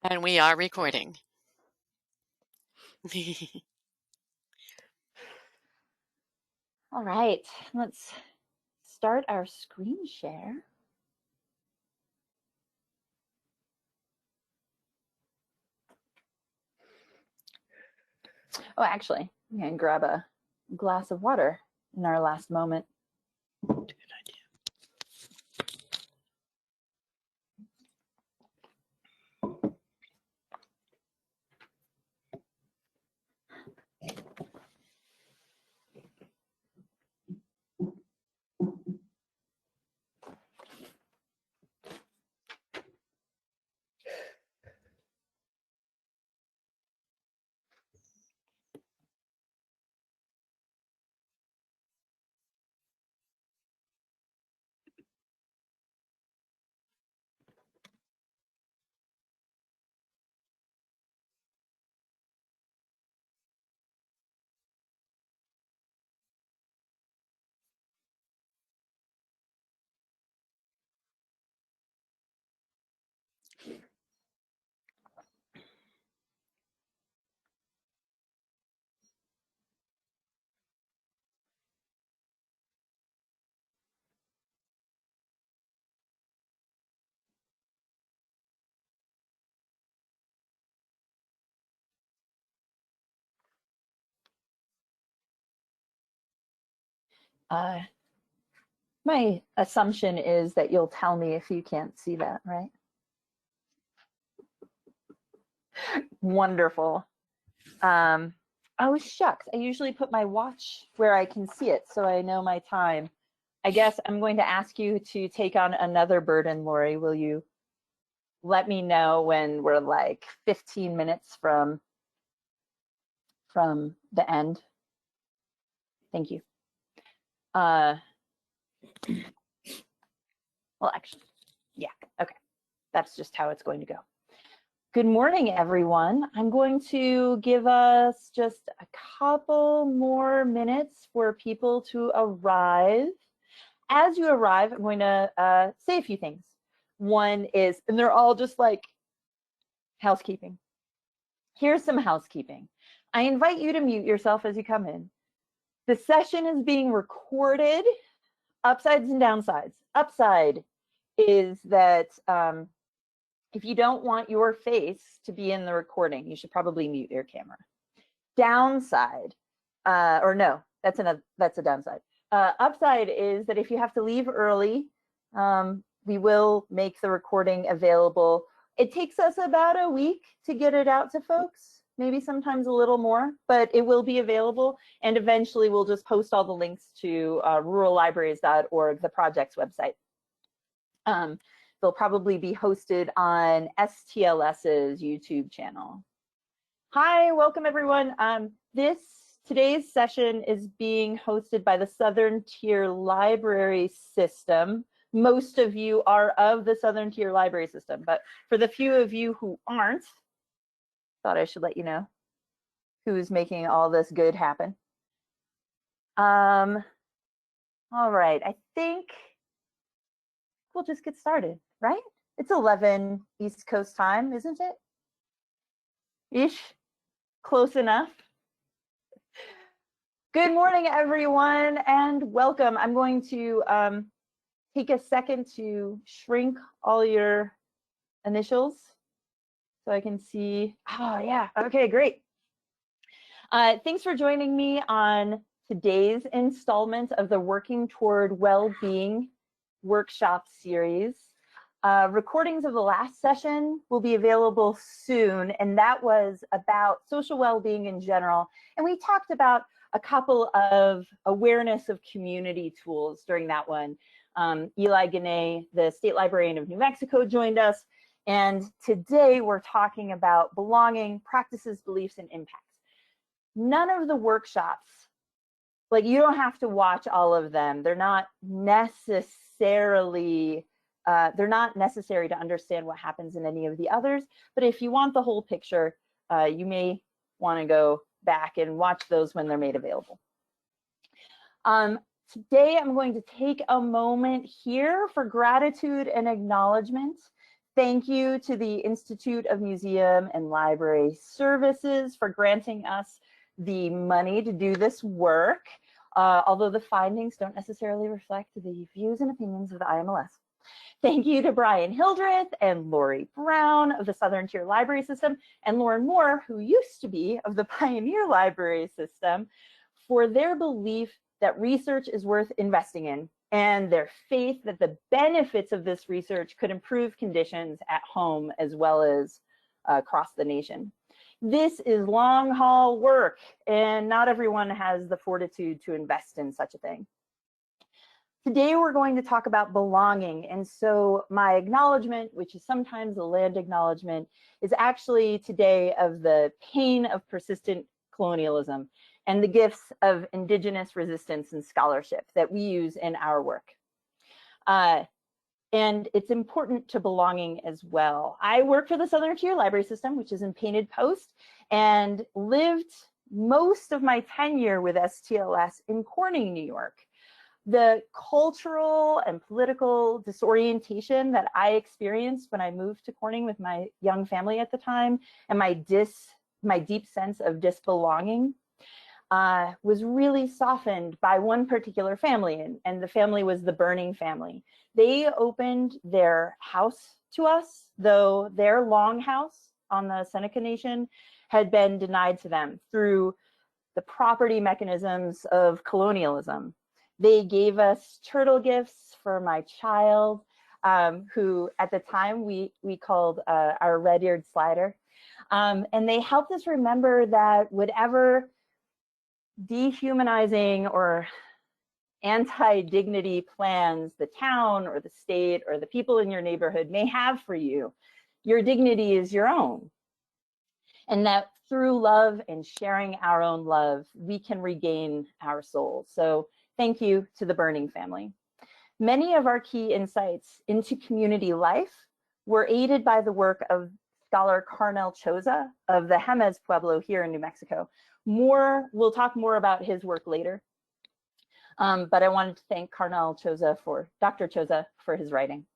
And we are recording. All right, let's start our screen share. Oh, actually, I'm going to grab a glass of water in our last moment. Good idea. My assumption is that you'll tell me if you can't see that, right? Wonderful. Oh, shucks. I usually put my watch where I can see it so I know my time. I guess I'm going to ask you to take on another burden, Lori. Will you let me know when we're like 15 minutes from the end? Thank you. Well, actually, yeah, okay. That's just how it's going to go. Good morning, everyone. I'm going to give us just a couple more minutes for people to arrive. As you arrive, I'm going to say a few things. One is, and they're all just like housekeeping. Here's some housekeeping. I invite you to mute yourself as you come in. The session is being recorded, upsides and downsides. Upside is that if you don't want your face to be in the recording, you should probably mute your camera. Downside, or no, that's a downside. Upside is that if you have to leave early, we will make the recording available. It takes us about a week to get it out to folks, maybe sometimes a little more, but it will be available. And eventually we'll just post all the links to rurallibraries.org, the project's website. They'll probably be hosted on STLS's YouTube channel. Hi, welcome everyone. Today's session is being hosted by the Southern Tier Library System. Most of you are of the Southern Tier Library System, but for the few of you who aren't, thought I should let you know who's making all this good happen. All right, I think we'll just get started, right? It's 11 East Coast time, isn't it? Ish, close enough. Good morning, everyone, and welcome. I'm going to take a second to shrink all your initials so I can see. Oh, yeah. Okay, great. Thanks for joining me on today's installment of the Working Toward Wellbeing workshop series. Recordings of the last session will be available soon, and that was about social well-being in general. And we talked about a couple of awareness of community tools during that one. Eli Ganay, the State Librarian of New Mexico, joined us. And today we're talking about belonging, practices, beliefs, and impacts. None of the workshops, like you don't have to watch all of them. They're not necessary to understand what happens in any of the others. But if you want the whole picture, you may want to go back and watch those when they're made available. Today, I'm going to take a moment here for gratitude and acknowledgement. Thank you to the Institute of Museum and Library Services for granting us the money to do this work, although the findings don't necessarily reflect the views and opinions of the IMLS. Thank you to Brian Hildreth and Lori Brown of the Southern Tier Library System and Lauren Moore, who used to be of the Pioneer Library System, for their belief that research is worth investing in and their faith that the benefits of this research could improve conditions at home as well as across the nation. This is long haul work, and not everyone has the fortitude to invest in such a thing. Today we're going to talk about belonging, and so my acknowledgement, which is sometimes a land acknowledgement, is actually today of the pain of persistent colonialism and the gifts of Indigenous resistance and scholarship that we use in our work. And it's important to belonging as well. I work for the Southern Tier Library System, which is in Painted Post, and lived most of my tenure with STLS in Corning, New York. The cultural and political disorientation that I experienced when I moved to Corning with my young family at the time, and my deep sense of disbelonging, was really softened by one particular family, and the family was the Burning family. They opened their house to us, though their longhouse on the Seneca Nation had been denied to them through the property mechanisms of colonialism. They gave us turtle gifts for my child, who at the time we called our red-eared slider. And they helped us remember that whatever dehumanizing or anti-dignity plans the town or the state or the people in your neighborhood may have for you, your dignity is your own. And that through love and sharing our own love, we can regain our souls. So thank you to the Burning family. Many of our key insights into community life were aided by the work of scholar Carnel Choza of the Jemez Pueblo here in New Mexico. We'll talk more about his work later. But I wanted to thank Carnel Choza Dr. Choza for his writing.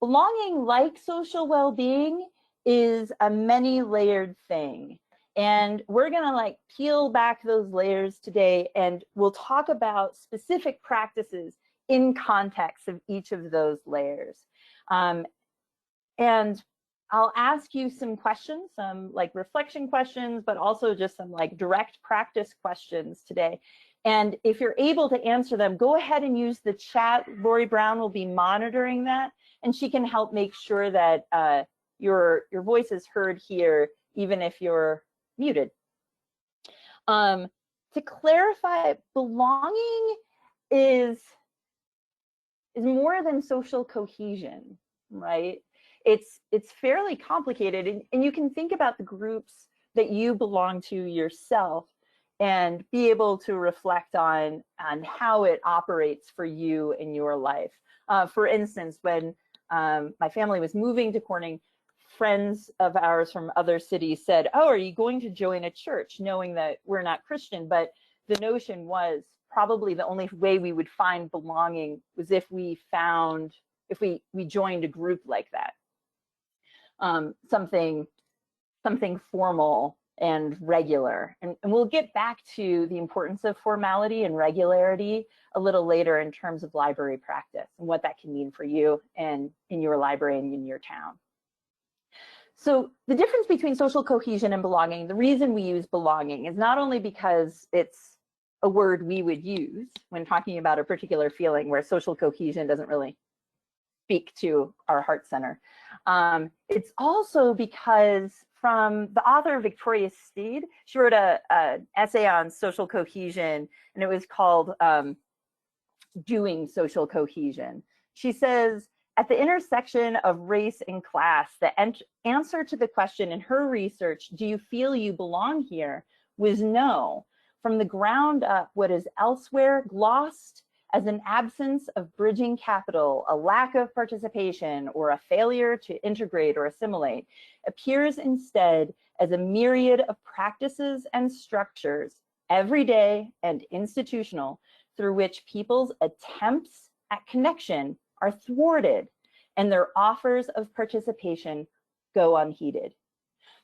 Belonging, like social well-being, is a many-layered thing. And we're gonna peel back those layers today, and we'll talk about specific practices in context of each of those layers. And I'll ask you some questions, some reflection questions, but also just some direct practice questions today. And if you're able to answer them, go ahead and use the chat. Lori Brown will be monitoring that, and she can help make sure that your voice is heard here, even if you're muted. To clarify, belonging is more than social cohesion, right? It's fairly complicated, and you can think about the groups that you belong to yourself and be able to reflect on how it operates for you in your life. For instance, when my family was moving to Corning, friends of ours from other cities said, "Oh, are you going to join a church?" Knowing that we're not Christian, but the notion was probably the only way we would find belonging was if we joined a group like that. Something formal and regular. And we'll get back to the importance of formality and regularity a little later in terms of library practice and what that can mean for you and in your library and in your town. So the difference between social cohesion and belonging, the reason we use belonging is not only because it's a word we would use when talking about a particular feeling, where social cohesion doesn't really speak to our heart center. It's also because from the author Victoria Steed, she wrote an essay on social cohesion, and it was called Doing Social Cohesion. She says, at the intersection of race and class, the answer to the question in her research, do you feel you belong here, was no. From the ground up, what is elsewhere glossed as an absence of bridging capital, a lack of participation, or a failure to integrate or assimilate, appears instead as a myriad of practices and structures, everyday and institutional, through which people's attempts at connection are thwarted and their offers of participation go unheeded.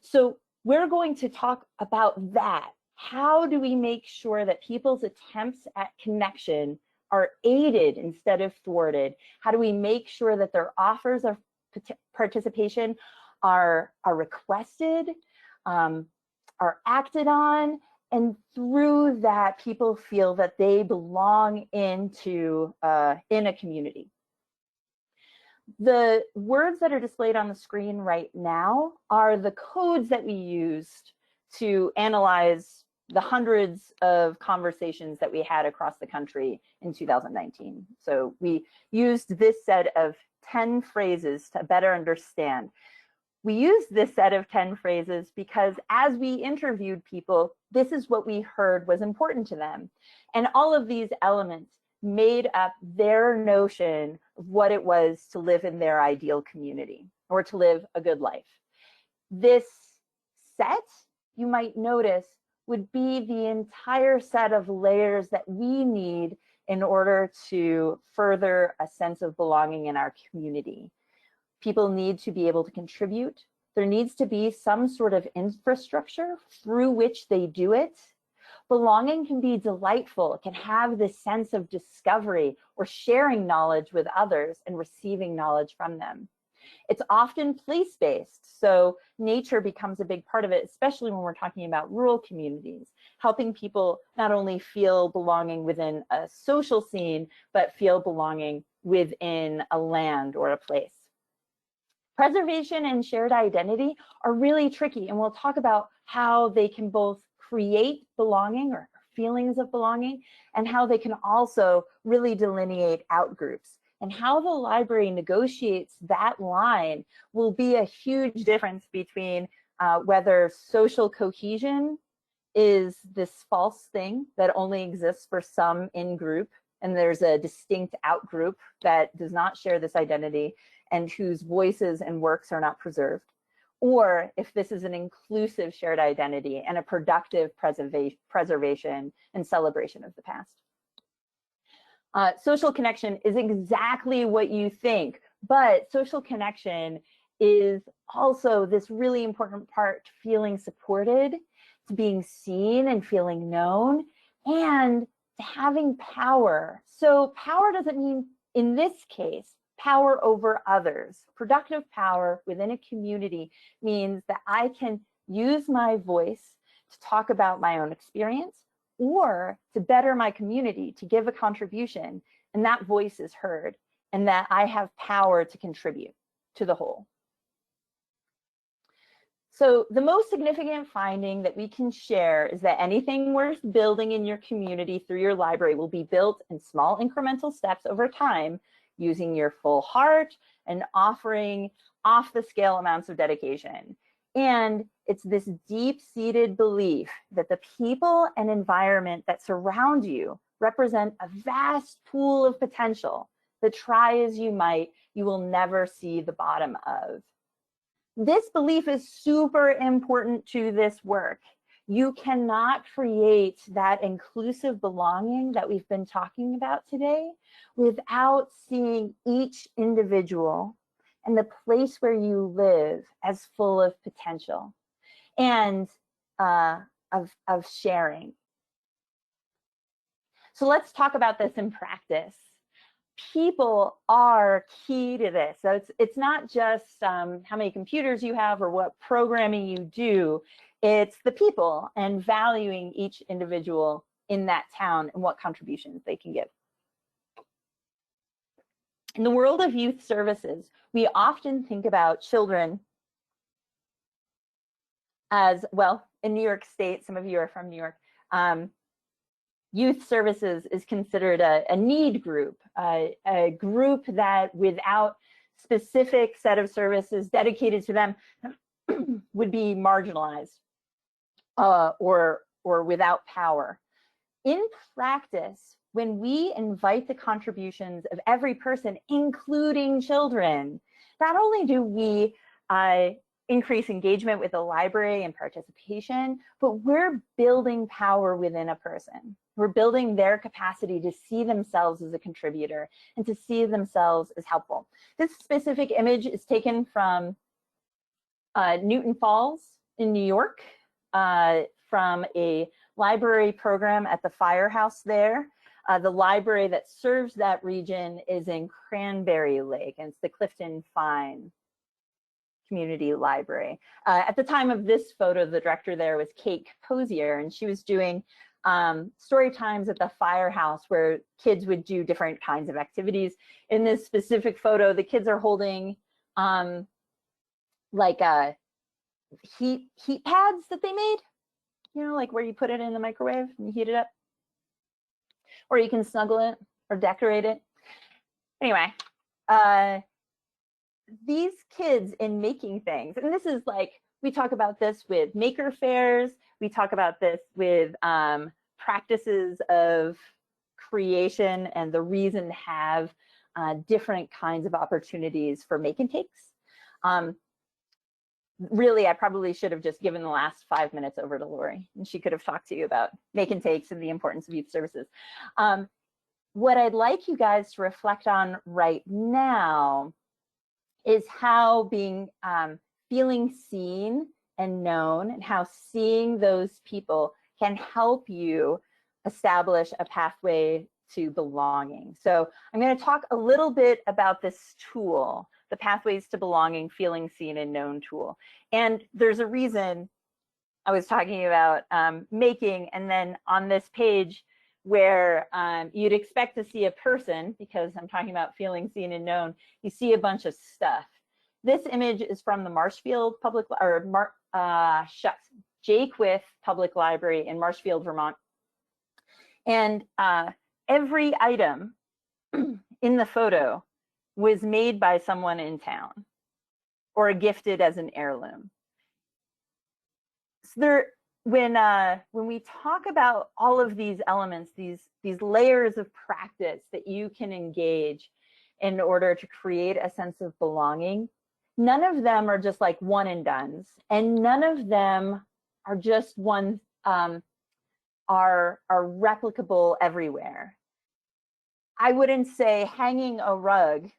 So we're going to talk about that. How do we make sure that people's attempts at connection are aided instead of thwarted? How do we make sure that their offers of participation are requested, are acted on, and through that people feel that they belong in a community? The words that are displayed on the screen right now are the codes that we used to analyze the hundreds of conversations that we had across the country in 2019. So we used this set of 10 phrases to better understand. We used this set of 10 phrases because as we interviewed people, this is what we heard was important to them. And all of these elements made up their notion of what it was to live in their ideal community or to live a good life. This set, you might notice, would be the entire set of layers that we need in order to further a sense of belonging in our community. People need to be able to contribute. There needs to be some sort of infrastructure through which they do it. Belonging can be delightful. It can have this sense of discovery or sharing knowledge with others and receiving knowledge from them. It's often place-based, so nature becomes a big part of it, especially when we're talking about rural communities, helping people not only feel belonging within a social scene, but feel belonging within a land or a place. Preservation and shared identity are really tricky, and we'll talk about how they can both create belonging or feelings of belonging, and how they can also really delineate outgroups. And how the library negotiates that line will be a huge difference between whether social cohesion is this false thing that only exists for some in-group, and there's a distinct out-group that does not share this identity and whose voices and works are not preserved, or if this is an inclusive shared identity and a productive preservation and celebration of the past. Social connection is exactly what you think, but social connection is also this really important part to feeling supported, to being seen and feeling known, and to having power. So power doesn't mean, in this case, power over others. Productive power within a community means that I can use my voice to talk about my own experience, or to better my community, to give a contribution, and that voice is heard, and that I have power to contribute to the whole. So the most significant finding that we can share is that anything worth building in your community through your library will be built in small incremental steps over time, using your full heart and offering off-the-scale amounts of dedication. And it's this deep-seated belief that the people and environment that surround you represent a vast pool of potential that, try as you might, you will never see the bottom of. This belief is super important to this work. You cannot create that inclusive belonging that we've been talking about today without seeing each individual and the place where you live as full of potential and of sharing. So let's talk about this in practice. People are key to this. So it's not just how many computers you have or what programming you do. It's the people and valuing each individual in that town and what contributions they can give. In the world of youth services, we often think about children as, well, in New York State, some of you are from New York, youth services is considered a need group, a group that without specific set of services dedicated to them would be marginalized or without power. In practice, when we invite the contributions of every person, including children, not only do we increase engagement with the library and participation, but we're building power within a person. We're building their capacity to see themselves as a contributor and to see themselves as helpful. This specific image is taken from Newton Falls in New York, from a library program at the firehouse there. The library that serves that region is in Cranberry Lake, and it's the Clifton Fine Community Library. At the time of this photo, the director there was Kate Posier, and she was doing story times at the firehouse where kids would do different kinds of activities. In this specific photo, the kids are holding like heat pads that they made, you know, like where you put it in the microwave and you heat it up, or you can snuggle it or decorate it. Anyway, these kids in making things, and this is like, we talk about this with maker fairs, we talk about this with practices of creation and the reason to have different kinds of opportunities for make and takes. Really, I probably should have just given the last 5 minutes over to Lori, and she could have talked to you about make and takes and the importance of youth services. What I'd like you guys to reflect on right now is how feeling seen and known, and how seeing those people can help you establish a pathway to belonging. So I'm going to talk a little bit about this tool, the Pathways to Belonging Feeling Seen and Known tool. And there's a reason I was talking about making, and then on this page where you'd expect to see a person, because I'm talking about feeling seen and known, you see a bunch of stuff. This image is from the Marshfield Public, or Jaquith Public Library in Marshfield, Vermont. And every item in the photo was made by someone in town or gifted as an heirloom. So when we talk about all of these elements, these layers of practice that you can engage in order to create a sense of belonging, none of them are just like one and dones, and none of them are just are replicable everywhere. I wouldn't say hanging a rug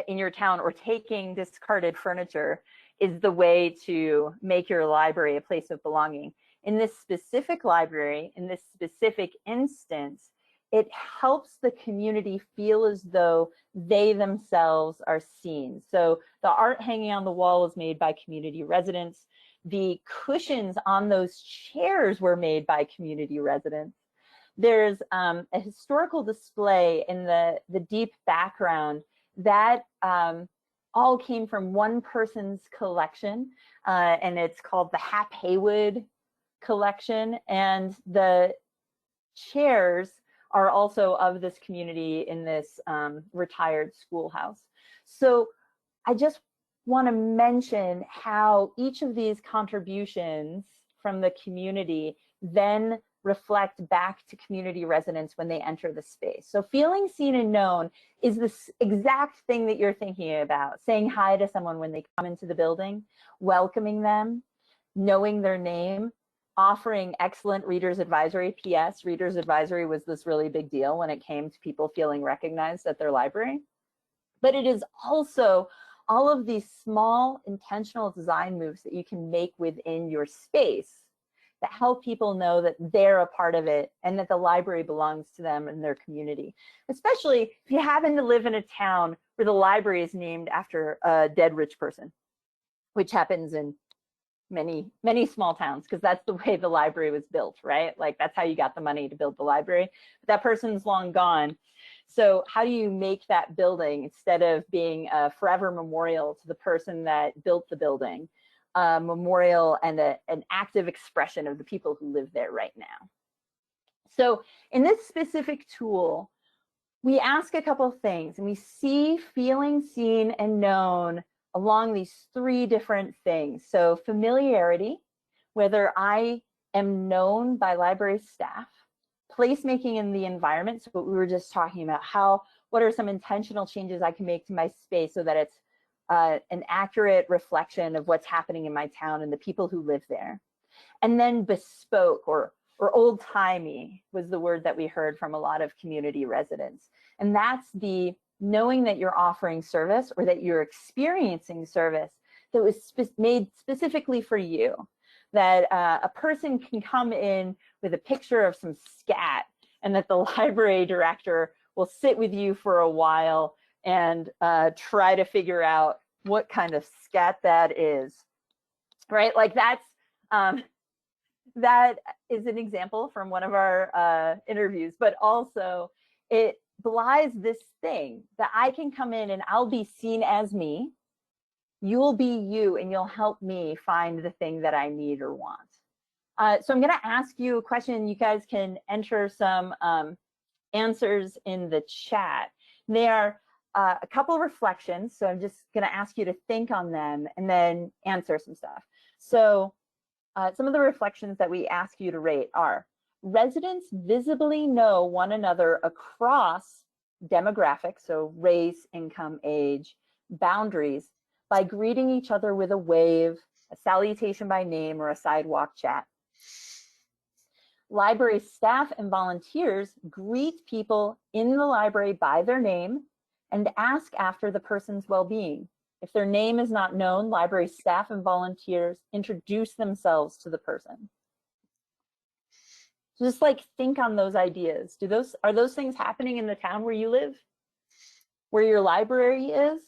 in your town or taking discarded furniture is the way to make your library a place of belonging. In this specific library, in this specific instance, it helps the community feel as though they themselves are seen. So the art hanging on the wall was made by community residents. The cushions on those chairs were made by community residents. There's a historical display in the deep background that all came from one person's collection, and it's called the Hap Haywood collection. And the chairs are also of this community in this retired schoolhouse. So I just want to mention how each of these contributions from the community then reflect back to community residents when they enter the space. So feeling seen and known is this exact thing that you're thinking about: saying hi to someone when they come into the building, welcoming them, knowing their name, offering excellent reader's advisory. P.S. Reader's advisory was this really big deal when it came to people feeling recognized at their library. But it is also all of these small intentional design moves that you can make within your space that help people know that they're a part of it and that the library belongs to them and their community. Especially if you happen to live in a town where the library is named after a dead rich person, which happens in many, many small towns, because that's the way the library was built, right? Like that's how you got the money to build the library. But that person's long gone. So how do you make that building, instead of being a forever memorial to the person that built the building, a memorial and an active expression of the people who live there right now? So in this specific tool, we ask a couple of things, and we see feeling seen and known along these three different things. So familiarity, whether I am known by library staff; placemaking in the environment, so what we were just talking about, what are some intentional changes I can make to my space so that it's an accurate reflection of what's happening in my town and the people who live there. And then bespoke or old-timey was the word that we heard from a lot of community residents. And that's the knowing that you're offering service or that you're experiencing service that was made specifically for you. That a person can come in with a picture of some scat, and that the library director will sit with you for a while and try to figure out what kind of scat that is, right? Like that's, that is an example from one of our interviews, but also it belies this thing that I can come in and I'll be seen as me, you'll be you, and you'll help me find the thing that I need or want. So I'm going to ask you a question. You guys can enter some answers in the chat. They are a couple of reflections, so I'm just going to ask you to think on them and then answer some stuff. So some of the reflections that we ask you to rate are: residents visibly know one another across demographics, so race, income, age, boundaries, by greeting each other with a wave, a salutation by name, or a sidewalk chat. Library staff and volunteers greet people in the library by their name and ask after the person's well-being. If their name is not known, library staff and volunteers introduce themselves to the person. So just like think on those ideas. Are those things happening in the town where you live? Where your library is?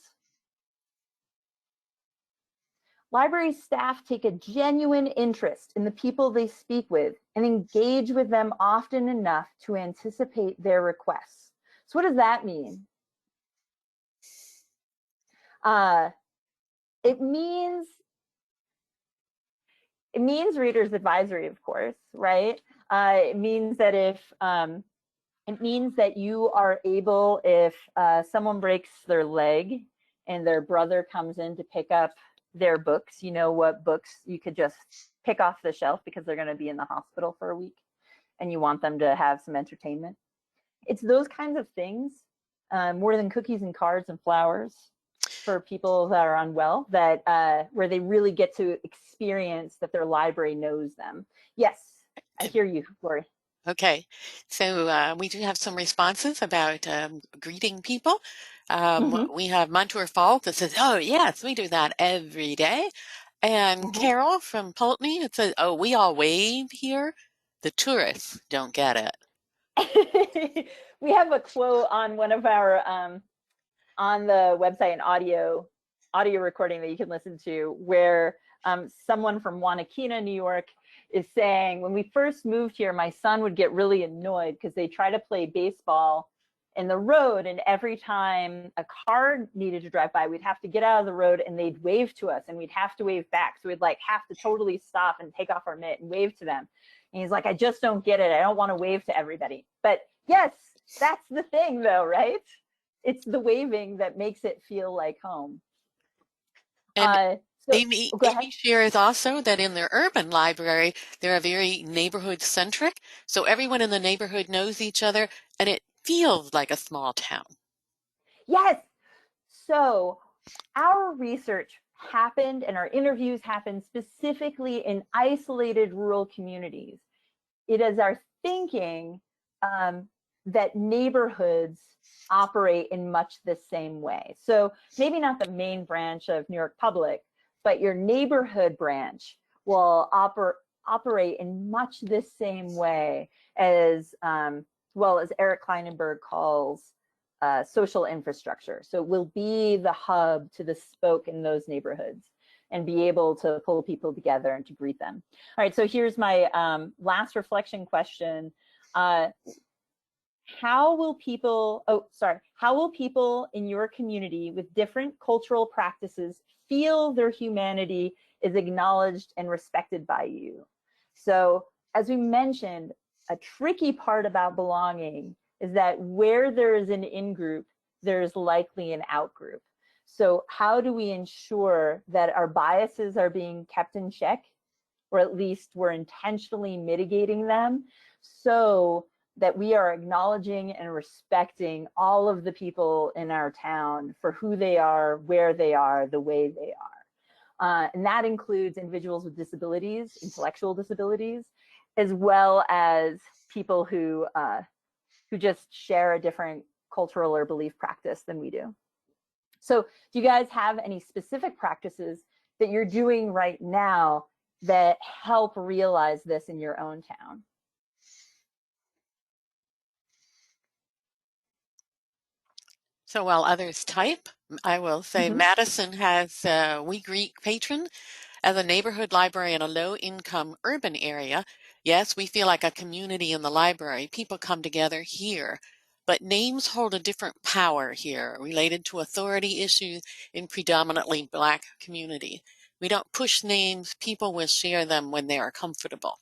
Library staff take a genuine interest in the people they speak with and engage with them often enough to anticipate their requests. So what does that mean? It means reader's advisory, of course, right? It means that you are able, if someone breaks their leg and their brother comes in to pick up their books, you know what books you could just pick off the shelf because they're going to be in the hospital for a week and you want them to have some entertainment. It's those kinds of things, more than cookies and cards and flowers for people that are unwell, that where they really get to experience that their library knows them. Yes, I hear you, Lori. Okay, so we do have some responses about greeting people. We have Montour Falls that says, oh, yes, we do that every day. And Carol from Pulteney, it says, oh, we all wave here. The tourists don't get it. We have a quote on one of our, on the website, an audio recording that you can listen to, where someone from Wanakina, New York, is saying, when we first moved here, my son would get really annoyed because they try to play baseball in the road, and every time a car needed to drive by, we'd have to get out of the road and they'd wave to us and we'd have to wave back. So we'd like have to totally stop and take off our mitt and wave to them. And he's like, I just don't get it. I don't want to wave to everybody. But yes, that's the thing though, right? It's the waving that makes it feel like home. And Amy shares also that in their urban library, they're very neighborhood centric. So everyone in the neighborhood knows each other and it feels like a small town. Yes. So our research happened and our interviews happened specifically in isolated rural communities. It is our thinking that neighborhoods operate in much the same way. So maybe not the main branch of New York Public, but your neighborhood branch will operate in much the same way as, well, as Eric Kleinenberg calls social infrastructure. So it will be the hub to the spoke in those neighborhoods and be able to pull people together and to greet them. All right, so here's my last reflection question. How will people in your community with different cultural practices feel their humanity is acknowledged and respected by you? So as we mentioned, a tricky part about belonging is that where there is an in-group, there is likely an out-group. So how do we ensure that our biases are being kept in check, or at least we're intentionally mitigating them, so that we are acknowledging and respecting all of the people in our town for who they are, where they are, the way they are. And that includes individuals with disabilities, intellectual disabilities, as well as people who just share a different cultural or belief practice than we do. So do you guys have any specific practices that you're doing right now that help realize this in your own town? So while others type, I will say Madison has We Greet Patron as a neighborhood library in a low-income urban area. Yes, we feel like a community in the library. People come together here. But names hold a different power here related to authority issues in predominantly Black community. We don't push names. People will share them when they are comfortable.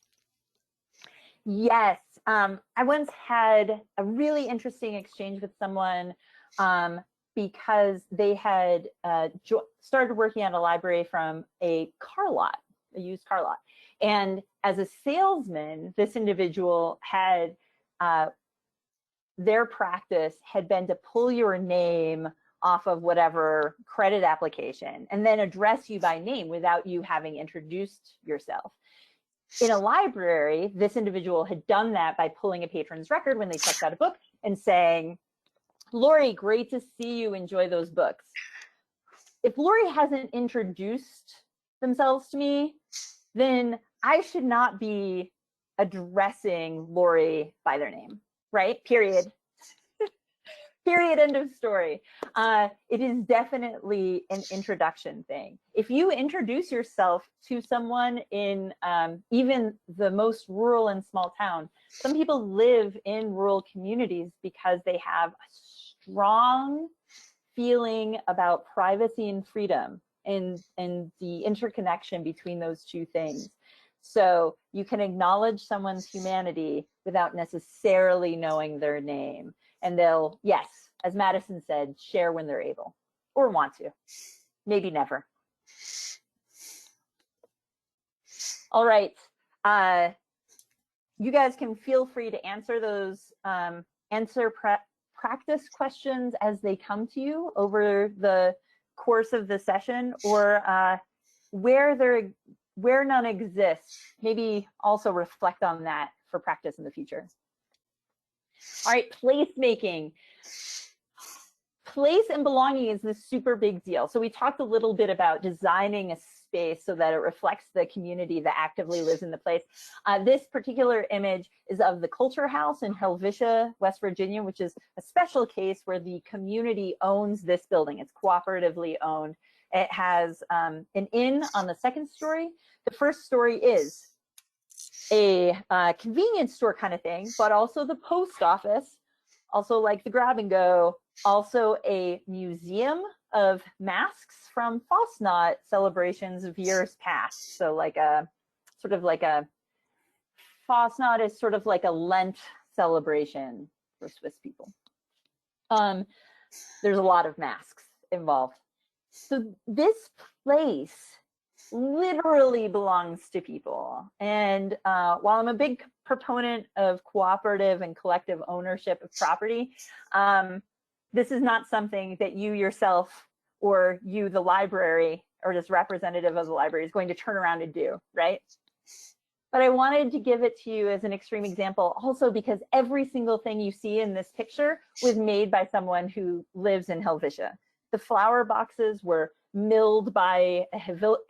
Yes. I once had a really interesting exchange with someone because they had started working at a library from a car lot, a used car lot. And as a salesman, this individual had, their practice had been to pull your name off of whatever credit application and then address you by name without you having introduced yourself. In a library, this individual had done that by pulling a patron's record when they checked out a book and saying, Lori, great to see you, enjoy those books. If Lori hasn't introduced themselves to me, then I should not be addressing Lori by their name, right? Period. Period, end of story. It is definitely an introduction thing. If you introduce yourself to someone in even the most rural and small town, some people live in rural communities because they have a strong feeling about privacy and freedom and the interconnection between those two things. So you can acknowledge someone's humanity without necessarily knowing their name. And they'll, yes, as Madison said, share when they're able or want to, maybe never. All right. You guys can feel free to answer those practice questions as they come to you over the course of the session, or where none exists, maybe also reflect on that for practice in the future. All right, placemaking. Place and belonging is this super big deal. So we talked a little bit about designing a space so that it reflects the community that actively lives in the place. This particular image is of the Culture House in Helvisia, West Virginia, which is a special case where the community owns this building. It's cooperatively owned. It has an inn on the second story. The first story is a convenience store kind of thing, but also the post office, also like the grab and go, also a museum of masks from Fastnacht celebrations of years past. So like a sort of like a Fastnacht is sort of like a Lent celebration for Swiss people. There's a lot of masks involved. So this place literally belongs to people. And while I'm a big proponent of cooperative and collective ownership of property, this is not something that you yourself or you, the library, or this representative of the library is going to turn around and do, right? But I wanted to give it to you as an extreme example also because every single thing you see in this picture was made by someone who lives in Helvisia. The flower boxes were milled by a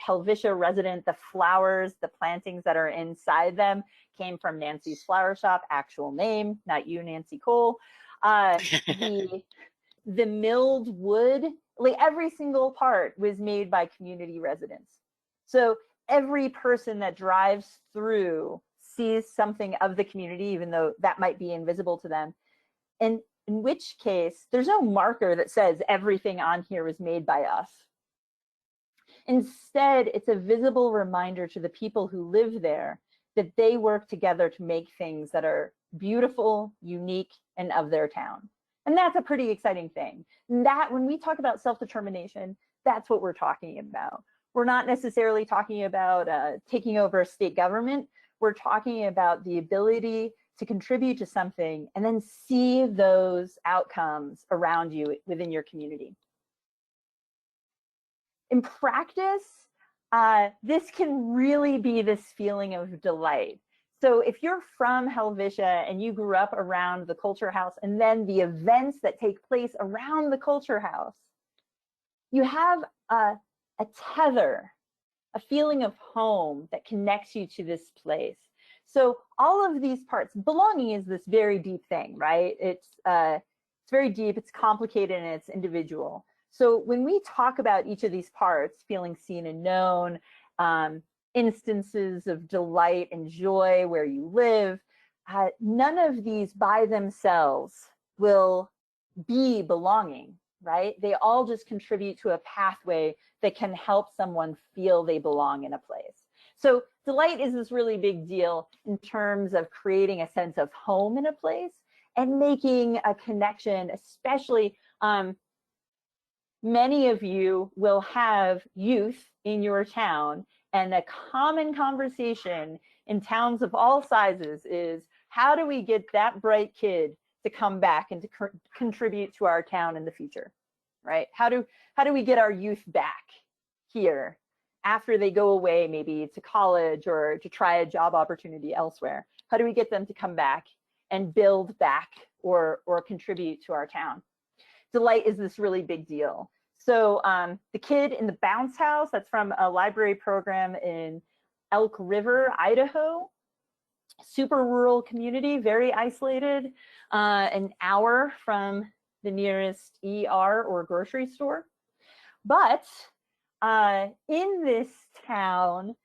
Helvisia resident. The flowers, the plantings that are inside them came from Nancy's Flower Shop, actual name, not you, Nancy Cole. The milled wood, like every single part was made by community residents. So every person that drives through sees something of the community, even though that might be invisible to them. And in which case, there's no marker that says everything on here was made by us. Instead, it's a visible reminder to the people who live there that they work together to make things that are beautiful, unique, and of their town. And that's a pretty exciting thing. And that when we talk about self-determination, that's what we're talking about. We're not necessarily talking about taking over a state government. We're talking about the ability to contribute to something and then see those outcomes around you within your community. In practice, this can really be this feeling of delight. So if you're from Helvisia and you grew up around the Culture House and then the events that take place around the Culture House, you have a tether, a feeling of home that connects you to this place. So all of these parts, belonging is this very deep thing, right? It's very deep, it's complicated, and it's individual. So when we talk about each of these parts, feeling seen and known, instances of delight and joy where you live, none of these by themselves will be belonging, right? They all just contribute to a pathway that can help someone feel they belong in a place. So delight is this really big deal in terms of creating a sense of home in a place and making a connection, especially many of you will have youth in your town, and a common conversation in towns of all sizes is, how do we get that bright kid to come back and to contribute to our town in the future, right? How do we get our youth back here after they go away, maybe to college or to try a job opportunity elsewhere? How do we get them to come back and build back or contribute to our town? Delight is this really big deal. So the kid in the bounce house, that's from a library program in Elk River, Idaho. Super rural community, very isolated, an hour from the nearest ER or grocery store. But in this town,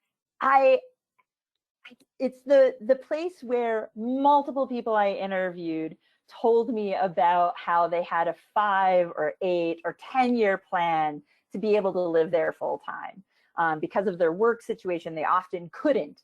it's the place where multiple people I interviewed told me about how they had a 5 or 8 or 10-year plan to be able to live there full time. Because of their work situation, they often couldn't.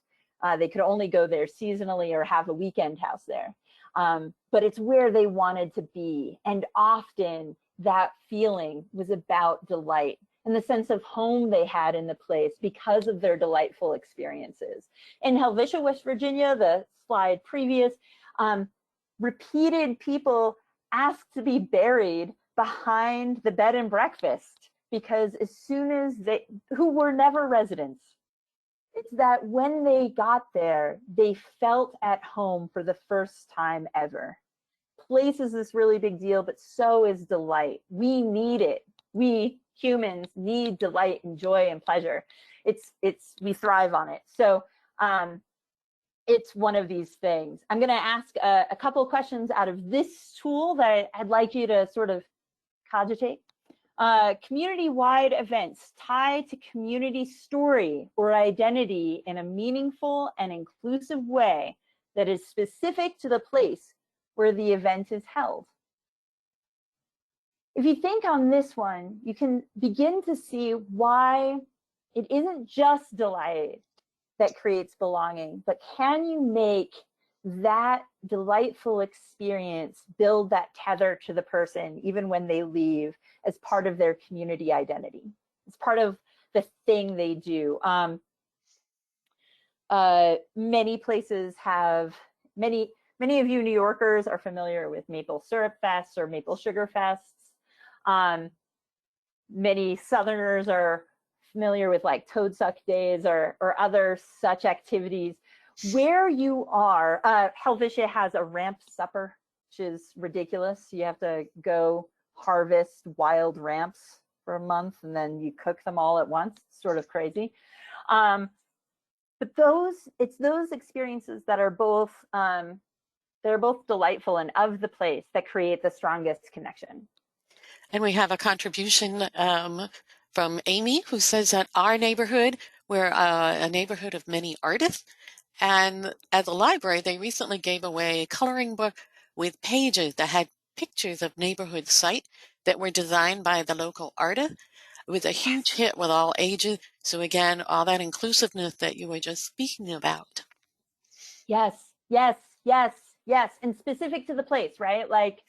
They could only go there seasonally or have a weekend house there. But it's where they wanted to be. And often that feeling was about delight and the sense of home they had in the place because of their delightful experiences. In Helvisia, West Virginia, the slide previous, repeated people asked to be buried behind the bed and breakfast because as soon as who were never residents, it's that when they got there, they felt at home for the first time ever. Place is this really big deal, but so is delight. We need it. We humans need delight and joy and pleasure. We thrive on it. So it's one of these things. I'm going to ask a couple of questions out of this tool that I'd like you to sort of cogitate. Community-wide events tied to community story or identity in a meaningful and inclusive way that is specific to the place where the event is held. If you think on this one, you can begin to see why it isn't just delight that creates belonging, but can you make that delightful experience build that tether to the person even when they leave as part of their community identity? It's part of the thing they do. Many places have, many of you New Yorkers are familiar with maple syrup fests or maple sugar fests. Many Southerners are familiar with like toadsuck days or other such activities. Where you are, Helvisia has a ramp supper, which is ridiculous. You have to go harvest wild ramps for a month and then you cook them all at once. It's sort of crazy. But it's those experiences that are both they're both delightful and of the place that create the strongest connection. And we have a contribution from Amy, who says that our neighborhood, we're a neighborhood of many artists, and at the library, they recently gave away a coloring book with pages that had pictures of neighborhood sites that were designed by the local artist. It was a huge hit with all ages. So again, all that inclusiveness that you were just speaking about. Yes, yes, yes, yes. And specific to the place, right? Like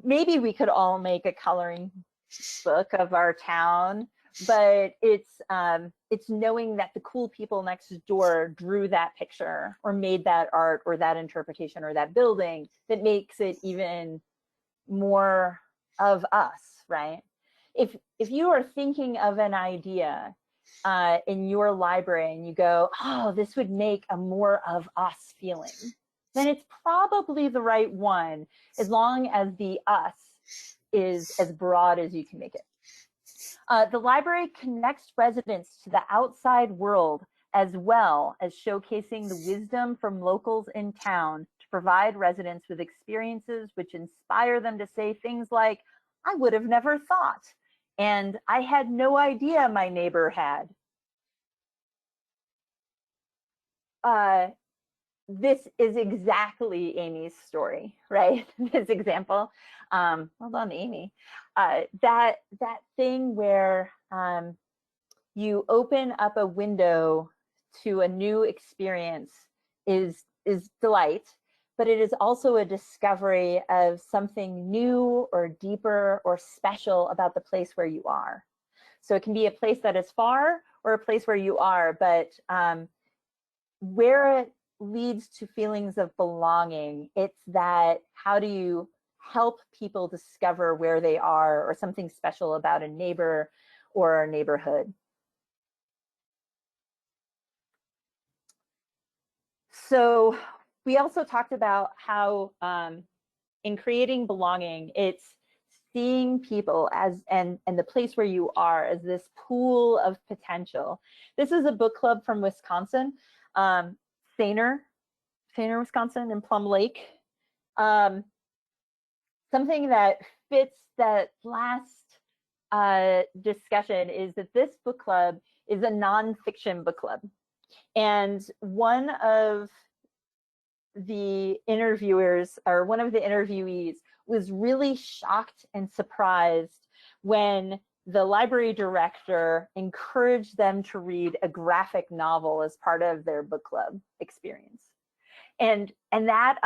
maybe we could all make a coloring book of our town, but it's knowing that the cool people next door drew that picture or made that art or that interpretation or that building that makes it even more of us, right? If you are thinking of an idea in your library and you go, oh, this would make a more of us feeling, then it's probably the right one, as long as the us is as broad as you can make it. The library connects residents to the outside world, as well as showcasing the wisdom from locals in town to provide residents with experiences which inspire them to say things like, I would have never thought, and I had no idea my neighbor had. This is exactly Amy's story, right? This example. Well done, Amy. That thing where you open up a window to a new experience is delight, but it is also a discovery of something new or deeper or special about the place where you are. So it can be a place that is far or a place where you are, but where it leads to feelings of belonging, it's that how do you help people discover where they are or something special about a neighbor or a neighborhood. So we also talked about how in creating belonging, it's seeing people as and the place where you are as this pool of potential. This is a book club from Wisconsin, Thaner, Wisconsin, in Plum Lake. Something that fits that last discussion is that this book club is a nonfiction book club. And one of the interviewers, or one of the interviewees, was really shocked and surprised when the library director encouraged them to read a graphic novel as part of their book club experience. And that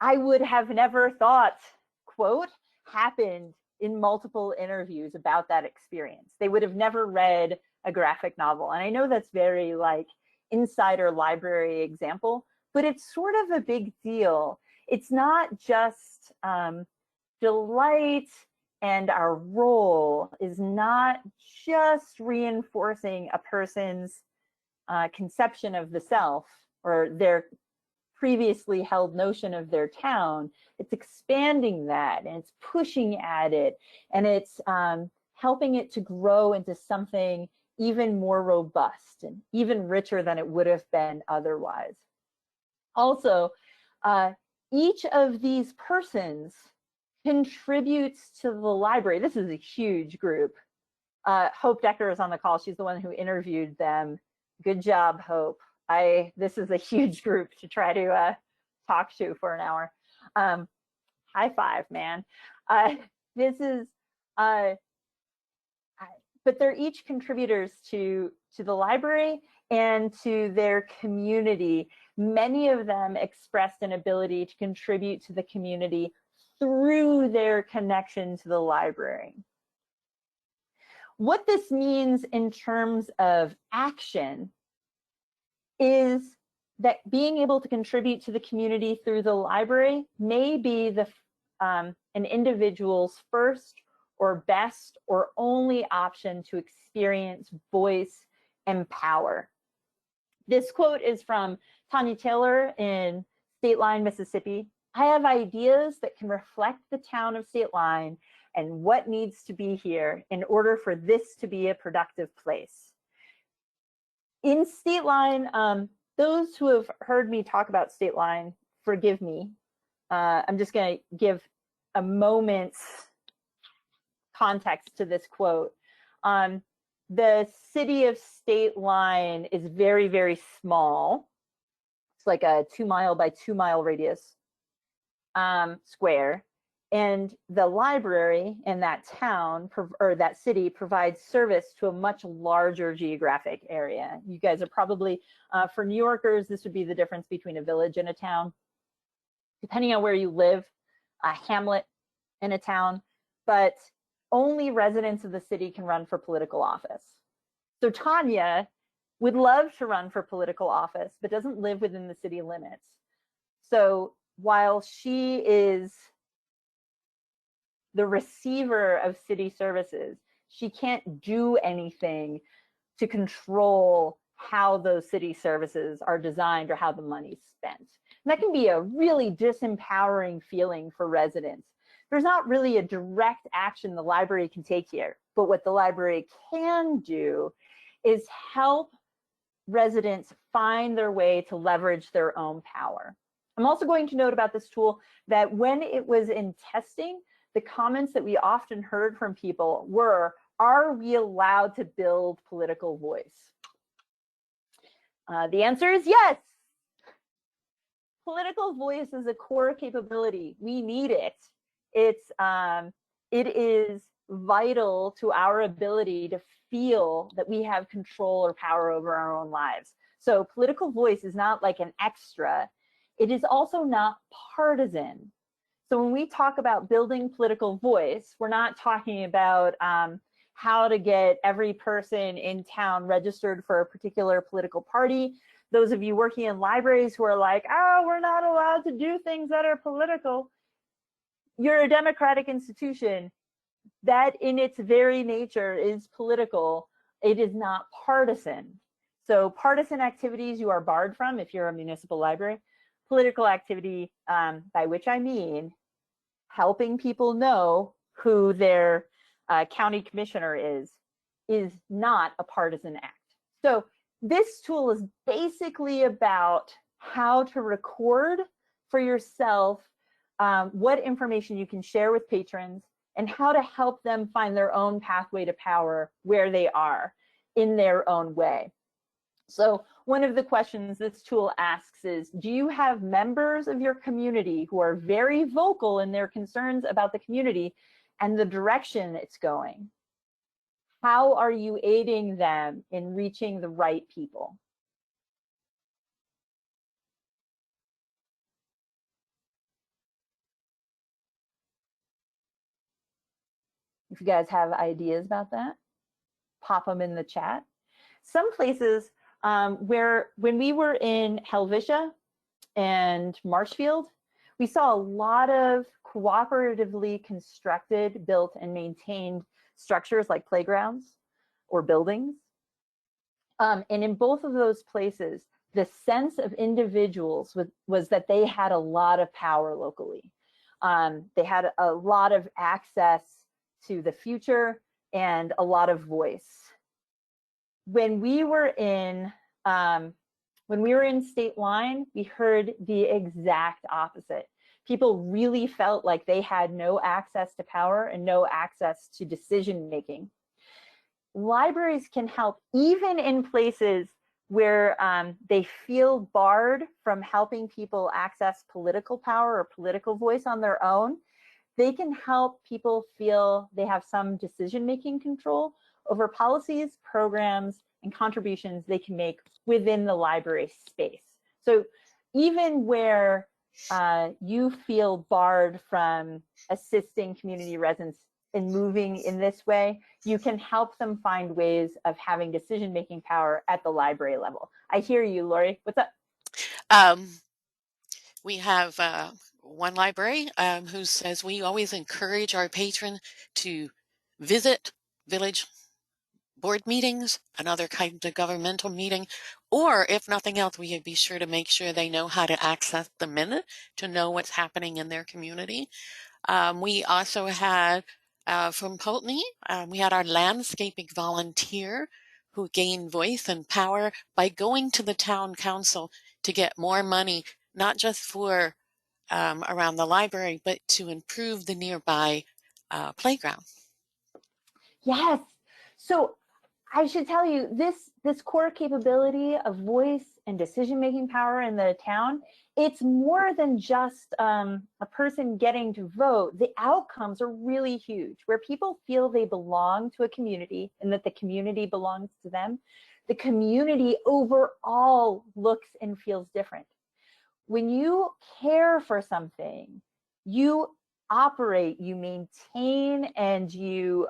I would have never thought, quote, happened in multiple interviews about that experience. They would have never read a graphic novel. And I know that's very like insider library example, but it's sort of a big deal. It's not just delight, and our role is not just reinforcing a person's conception of the self or their previously held notion of their town. It's expanding that, and it's pushing at it, and it's helping it to grow into something even more robust and even richer than it would have been otherwise. Also, each of these persons contributes to the library. This is a huge group. Hope Decker is on the call. She's the one who interviewed them. Good job, Hope. This is a huge group to try to talk to for an hour. High five, man. This is, but they're each contributors to the library and to their community. Many of them expressed an ability to contribute to the community through their connection to the library. What this means in terms of action is that being able to contribute to the community through the library may be an individual's first or best or only option to experience voice and power. This quote is from Tanya Taylor in State Line, Mississippi. I have ideas that can reflect the town of State Line and what needs to be here in order for this to be a productive place. In State Line, those who have heard me talk about State Line, forgive me. I'm just going to give a moment's context to this quote. The city of State Line is very, very small. It's like a 2 mile by 2 mile radius square. And the library in that town or that city provides service to a much larger geographic area. You guys are probably, for New Yorkers, this would be the difference between a village and a town. Depending on where you live, a hamlet in a town. But only residents of the city can run for political office. So Tanya would love to run for political office, but doesn't live within the city limits. So while she is the receiver of city services, she can't do anything to control how those city services are designed or how the money's spent. And that can be a really disempowering feeling for residents. There's not really a direct action the library can take here, but what the library can do is help residents find their way to leverage their own power. I'm also going to note about this tool that when it was in testing, the comments that we often heard from people were, are we allowed to build political voice? The answer is yes. Political voice is a core capability. We need it. It is vital to our ability to feel that we have control or power over our own lives. So political voice is not like an extra. It is also not partisan. So when we talk about building political voice, we're not talking about how to get every person in town registered for a particular political party. Those of you working in libraries who are like, oh, we're not allowed to do things that are political. You're a democratic institution. That in its very nature is political. It is not partisan. So partisan activities you are barred from if you're a municipal library. Political activity, by which I mean helping people know who their county commissioner is not a partisan act. So this tool is basically about how to record for yourself what information you can share with patrons and how to help them find their own pathway to power where they are in their own way. So one of the questions this tool asks is, do you have members of your community who are very vocal in their concerns about the community and the direction it's going? How are you aiding them in reaching the right people? If you guys have ideas about that, pop them in the chat. Some places when we were in Helvisia and Marshfield, we saw a lot of cooperatively constructed, built, and maintained structures like playgrounds or buildings. And in both of those places, the sense of individuals was that they had a lot of power locally. They had a lot of access to the future and a lot of voice. When we were in State Line, we heard the exact opposite. People really felt like they had no access to power and no access to decision making. Libraries can help even in places where they feel barred from helping people access political power or political voice on their own. They can help people feel they have some decision-making control over policies, programs, and contributions they can make within the library space. So even where you feel barred from assisting community residents in moving in this way, you can help them find ways of having decision-making power at the library level. I hear you, Lori. What's up? We have one library who says we always encourage our patrons to visit village board meetings and other kinds of governmental meeting, or if nothing else, we would be sure to make sure they know how to access the minute to know what's happening in their community. We also had from Pulteney, we had our landscaping volunteer who gained voice and power by going to the town council to get more money, not just for around the library, but to improve the nearby playground. Yes. So I should tell you, this core capability of voice and decision-making power in the town, it's more than just a person getting to vote. The outcomes are really huge, where people feel they belong to a community and that the community belongs to them. The community overall looks and feels different. When you care for something, you operate, you maintain, and you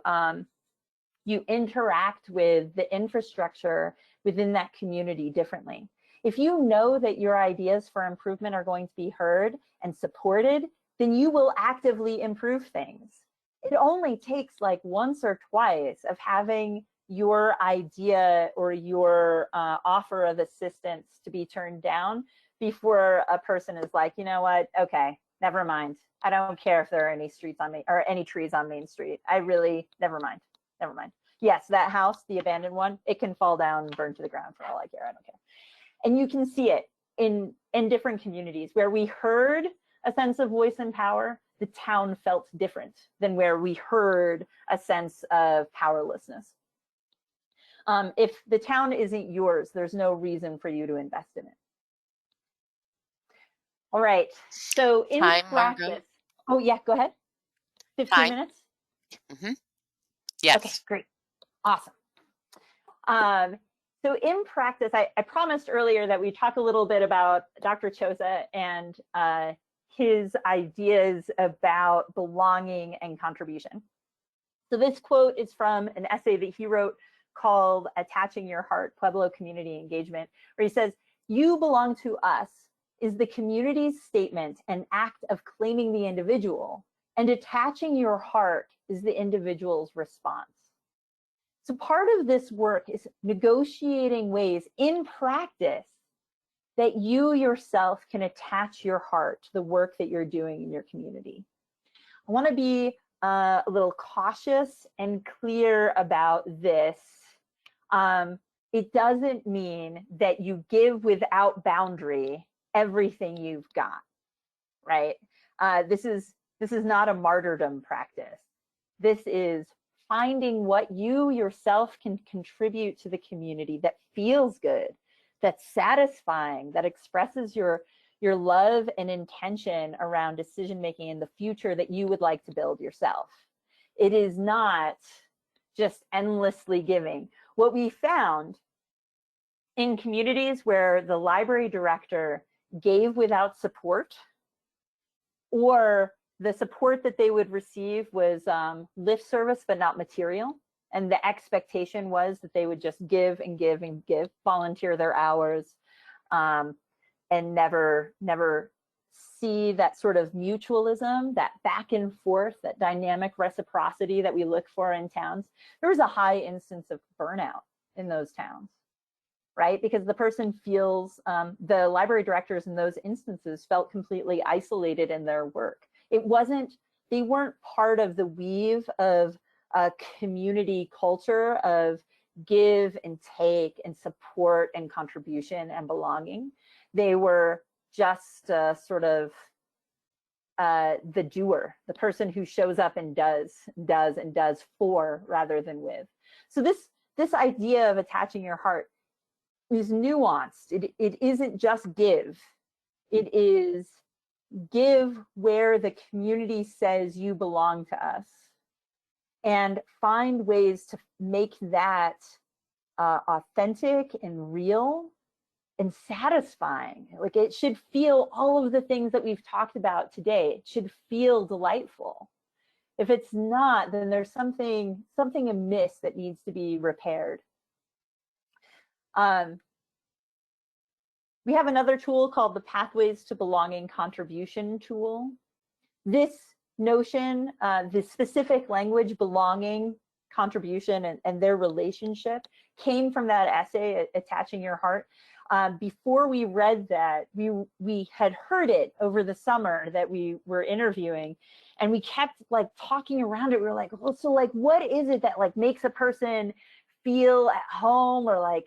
interact with the infrastructure within that community differently. If you know that your ideas for improvement are going to be heard and supported, then you will actively improve things. It only takes like once or twice of having your idea or your offer of assistance to be turned down before a person is like, you know what, okay, never mind. I don't care if there are any streets on or any trees on Main Street. I really, never mind. Yes, that house, the abandoned one, it can fall down and burn to the ground for all I care. I don't care. And you can see it in different communities where we heard a sense of voice and power. The town felt different than where we heard a sense of powerlessness. If the town isn't yours, there's no reason for you to invest in it. All right, so in Time, practice, Margot? oh yeah, go ahead. 15 Time. minutes? Yes. Okay, great, awesome. So in practice, I promised earlier that we talk a little bit about Dr. Choza and his ideas about belonging and contribution. So this quote is from an essay that he wrote called Attaching Your Heart, Pueblo Community Engagement, where he says, "You belong to us" is the community's statement and act of claiming the individual, and attaching your heart is the individual's response. So part of this work is negotiating ways in practice that you yourself can attach your heart to the work that you're doing in your community. I want to be a little cautious and clear about this. It doesn't mean that you give without boundary everything you've got, right? This is not a martyrdom practice. This is finding what you yourself can contribute to the community that feels good, that's satisfying, that expresses your love and intention around decision making in the future that you would like to build yourself. It is not just endlessly giving. What we found in communities where the library director gave without support, or the support that they would receive was lip service but not material, and the expectation was that they would just give and give and give, volunteer their hours, and never see that sort of mutualism, that back and forth, that dynamic reciprocity that we look for in towns. There was a high instance of burnout in those towns, right? Because the person feels, the library directors in those instances felt completely isolated in their work. They weren't part of the weave of a community culture of give and take and support and contribution and belonging. They were just sort of the doer, the person who shows up and does for rather than with. So this idea of attaching your heart is nuanced. It isn't just give. It is give where the community says you belong to us, and find ways to make that authentic and real and satisfying. Like, it should feel all of the things that we've talked about today. It should feel delightful. If it's not, then there's something amiss that needs to be repaired. We have another tool called the Pathways to Belonging Contribution tool. This notion, the specific language, belonging, contribution, and their relationship came from that essay, Attaching Your Heart. Before we read that, we had heard it over the summer that we were interviewing, and we kept like talking around it. We were like, well, so like, what is it that like makes a person feel at home, or like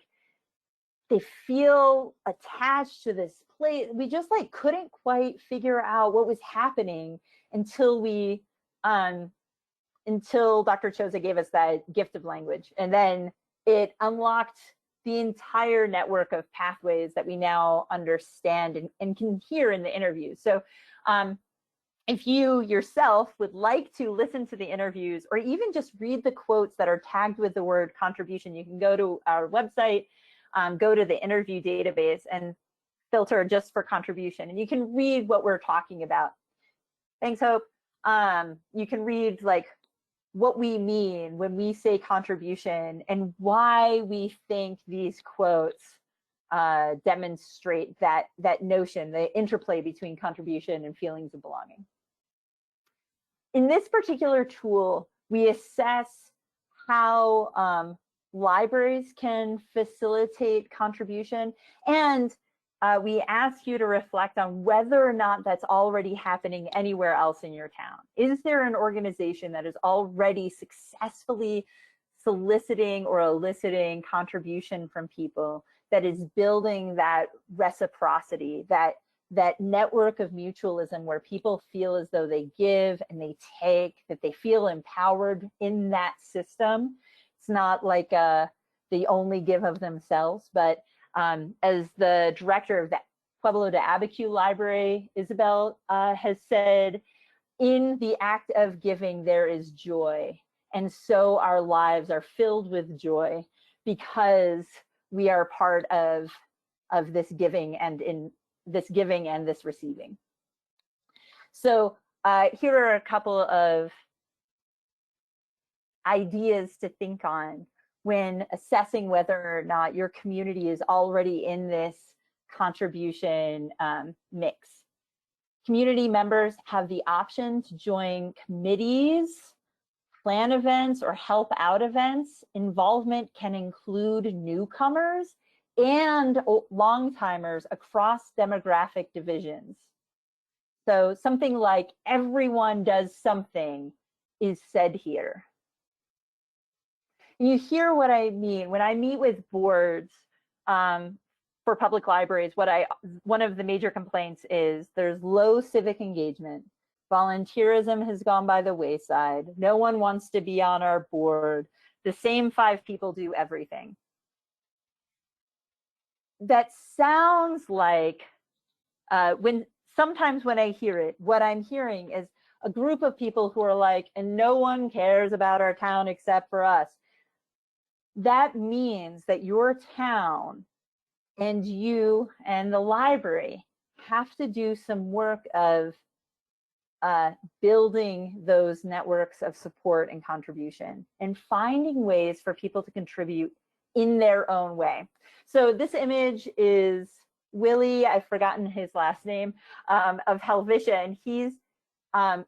they feel attached to this place? We just like couldn't quite figure out what was happening until Dr. Choza gave us that gift of language, and then it unlocked the entire network of pathways that we now understand and can hear in the interview. So if you yourself would like to listen to the interviews, or even just read the quotes that are tagged with the word contribution, you can go to our website, go to the interview database and filter just for contribution, and you can read what we're talking about. Thanks, Hope. You can read like what we mean when we say contribution and why we think these quotes demonstrate that notion, the interplay between contribution and feelings of belonging. In this particular tool, we assess how libraries can facilitate contribution, and we ask you to reflect on whether or not that's already happening anywhere else in your town. Is there an organization that is already successfully soliciting or eliciting contribution from people, that is building that reciprocity, that network of mutualism where people feel as though they give and they take, that they feel empowered in that system? It's not like they only give of themselves, but as the director of the Pueblo de Abiquiu Library, Isabel, has said, in the act of giving, there is joy. And so our lives are filled with joy because we are part of this giving and in this giving and this receiving. So here are a couple of ideas to think on when assessing whether or not your community is already in this contribution mix. Community members have the option to join committees, plan events, or help out events. Involvement can include newcomers and long-timers across demographic divisions. So something like everyone does something is said here. You hear what I mean when I meet with boards for public libraries. One of the major complaints is there's low civic engagement. Volunteerism has gone by the wayside. No one wants to be on our board. The same 5 people do everything. That sounds like sometimes when I hear it, what I'm hearing is a group of people who are like, and no one cares about our town except for us. That means that your town and you and the library have to do some work of building those networks of support and contribution and finding ways for people to contribute in their own way. So this image is Willie, I've forgotten his last name, of Helvisia, and he's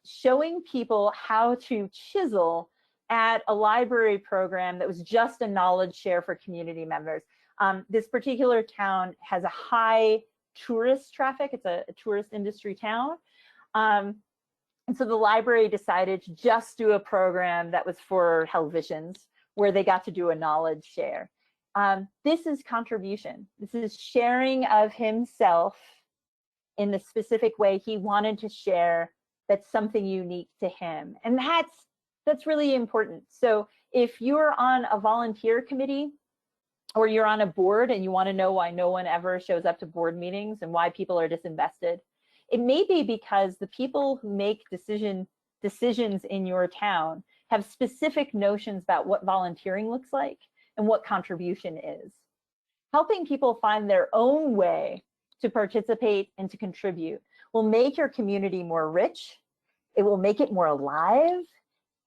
showing people how to chisel at a library program that was just a knowledge share for community members. This particular town has a high tourist traffic. It's a tourist industry town. And so the library decided to just do a program that was for Helvetians, where they got to do a knowledge share. This is contribution. This is sharing of himself in the specific way he wanted to share. That's something unique to him. And that's really important. So if you're on a volunteer committee or you're on a board and you want to know why no one ever shows up to board meetings and why people are disinvested, it may be because the people who make decisions in your town have specific notions about what volunteering looks like and what contribution is. Helping people find their own way to participate and to contribute will make your community more rich, it will make it more alive,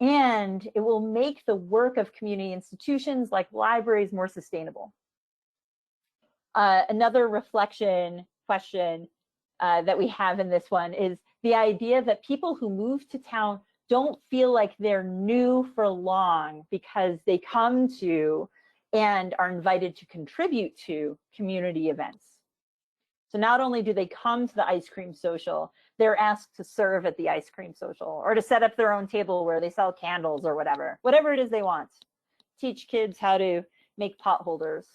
and it will make the work of community institutions like libraries more sustainable. Another reflection question that we have in this one is the idea that people who move to town don't feel like they're new for long because they come to and are invited to contribute to community events. So not only do they come to the ice cream social, they're asked to serve at the ice cream social or to set up their own table where they sell candles or whatever it is they want. Teach kids how to make pot holders,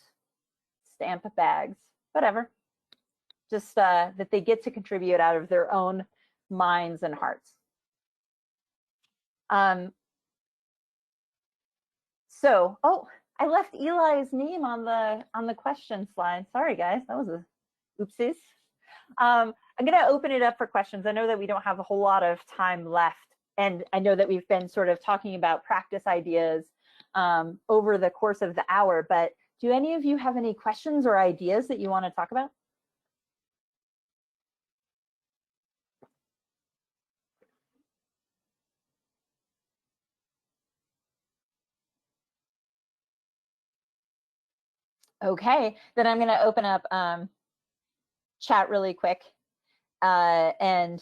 stamp bags, whatever. Just that they get to contribute out of their own minds and hearts. So, oh, I left Eli's name on the question slide. Sorry, guys, that was a oopsies. I'm going to open it up for questions. I know that we don't have a whole lot of time left, and I know that we've been sort of talking about practice ideas over the course of the hour, but do any of you have any questions or ideas that you want to talk about? Okay, then I'm going to open up chat really quick and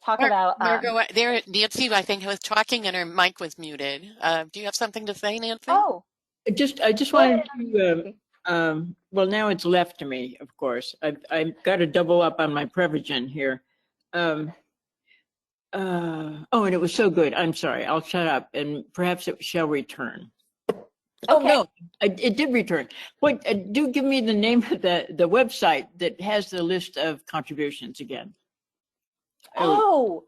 talk about. Margot, Nancy, I think, was talking and her mic was muted. Do you have something to say, Nancy? Oh, I just go ahead. wanted to, well, now it's left to me, of course. I've got to double up on my Prevagen here. Oh, and it was so good. I'm sorry. I'll shut up and perhaps it shall return. Oh, Okay. no, it did return. Wait, do give me the name of the website that has the list of contributions again. Oh,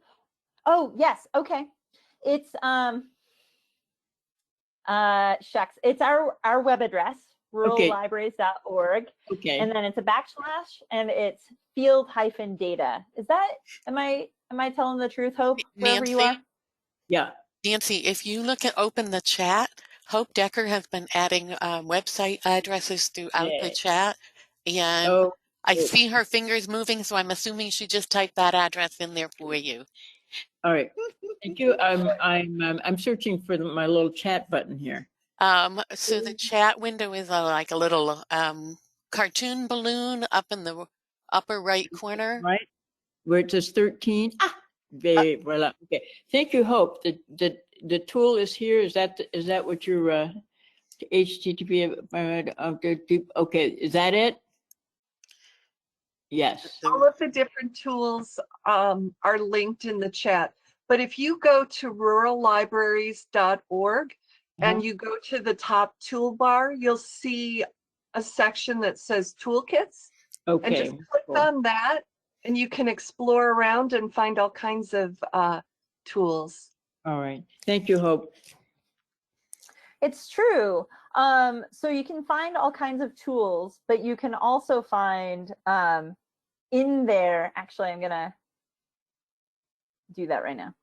yes. Okay. It's shucks. It's our web address, rurallibraries.org. Okay. And then it's a backslash and it's field-data. Is that, am I telling the truth, Hope, wherever you are? Yeah. Nancy, if you open the chat, Hope Decker has been adding website addresses throughout the chat, and I see her fingers moving, so I'm assuming she just typed that address in there for you. All right. Thank you. I'm searching for my little chat button here. So the chat window is like a little cartoon balloon up in the upper right corner. Right, where it says 13. Voila. Okay. Thank you, Hope. The tool is here. Is that what your HTTP? Okay. Is that it? Yes. All of the different tools are linked in the chat. But if you go to rurallibraries.org and you go to the top toolbar, you'll see a section that says toolkits. Okay. And just click on that and you can explore around and find all kinds of tools. All right. Thank you, Hope. It's true. So you can find all kinds of tools, but you can also find in there, actually, I'm gonna do that right now.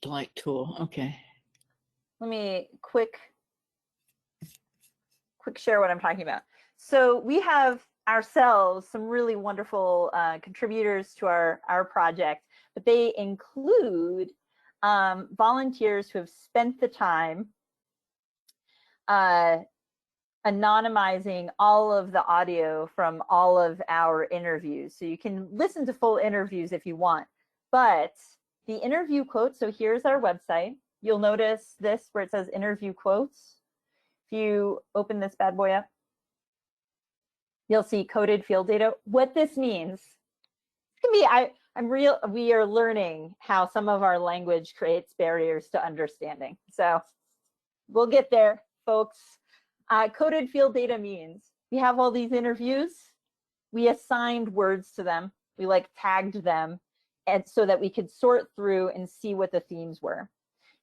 Delete tool. Okay. Let me quick share what I'm talking about. So we have ourselves some really wonderful contributors to our project, but they include volunteers who have spent the time anonymizing all of the audio from all of our interviews. So you can listen to full interviews if you want, but the interview quotes, so here's our website. You'll notice this where it says interview quotes. If you open this bad boy up, you'll see coded field data. What this means, it can be, we are learning how some of our language creates barriers to understanding. So we'll get there, folks. Coded field data means we have all these interviews, we assigned words to them, we tagged them, and so that we could sort through and see what the themes were.